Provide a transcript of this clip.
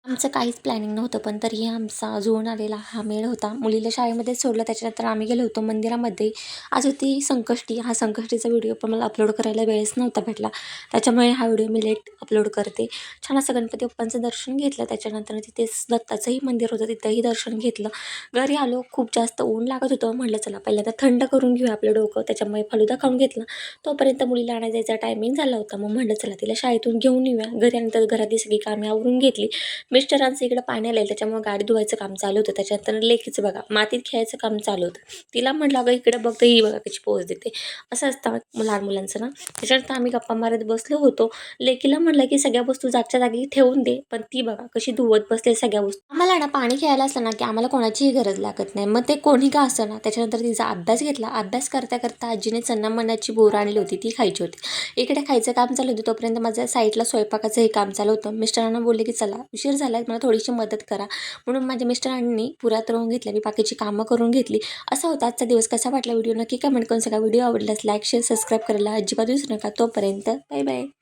आमचं काहीच प्लॅनिंग नव्हतं, पण तरीही आमचा जुळून आलेला हा मेळ होता. मुलीला शाळेमध्ये सोडलं, त्याच्यानंतर आम्ही गेलो होतो मंदिरामध्ये. आज होती संकष्टी. हा संकष्टीचा व्हिडिओ पण मला अपलोड करायला वेळच नव्हता भेटला. त्याच्यामुळे हा व्हिडिओ मी लेट अपलोड करते. छान असं गणपती बाप्पांचं दर्शन घेतलं. त्याच्यानंतर तिथेच दत्ताचंही मंदिर होतं, तिथंही दर्शन घेतलं. घरी आलो, खूप जास्त ऊन लागत होतं. म्हटलं चला पहिल्यांदा थंड करून घेऊया आपलं डोकं. त्याच्यामुळे फालुदा खाऊन घेतला. तोपर्यंत मुलीला आणायला जायचा टायमिंग झाला होता. मग म्हटलं चला तिला शाळेतून घेऊन येऊया. घरी आल्यानंतर घरातली सगळी कामे आवरून घेतली. मिस्टरांचं इकडं पाणी आलं, त्याच्यामुळे गाडी धुवायचं काम चालू होतं. त्याच्यानंतर लेकीचं बघा मातीत खेळायचं काम चालू होतं. तिला म्हटलं अगं इकडे बघ, ही बघा कशी पोज देते. असं असतं लहान मुलांचं ना. त्याच्यानंतर आम्ही गप्पा मारत बसलो होतो. लेकीला म्हटलं की सगळ्या वस्तू जागच्या जागी ठेवून दे, पण ती बघा कशी धुवत बसते सगळ्या वस्तू. आम्हाला ना पाणी खेळायला असलं ना की आम्हाला कोणाचीही गरज लागत नाही, मग ते कोणी का असं ना. त्याच्यानंतर तिचा अभ्यास घेतला. अभ्यास करता करता आजीने चन्ना मनाची बोरं आणली होती, ती खायची होती. इकडे खायचं काम चालू होतं, तोपर्यंत माझ्या साईडला स्वयंपाकाचं हे काम चालू होतं. मिस्टरांना बोलले की चला उशीर झाला, मला थोडीशी मदत करा. म्हणून माझ्या मिस्टरांनी पुऱ्यात राहून घेतल्या, मी बाकीची कामं करून घेतली. असा होता आजचा दिवस. कसा वाटला व्हिडिओ नक्की कमेंट करून सांगा. व्हिडिओ आवडल्यास लाईक शेअर सबस्क्राईब करायला अजिबात विसरू नका. तोपर्यंत बाय बाय.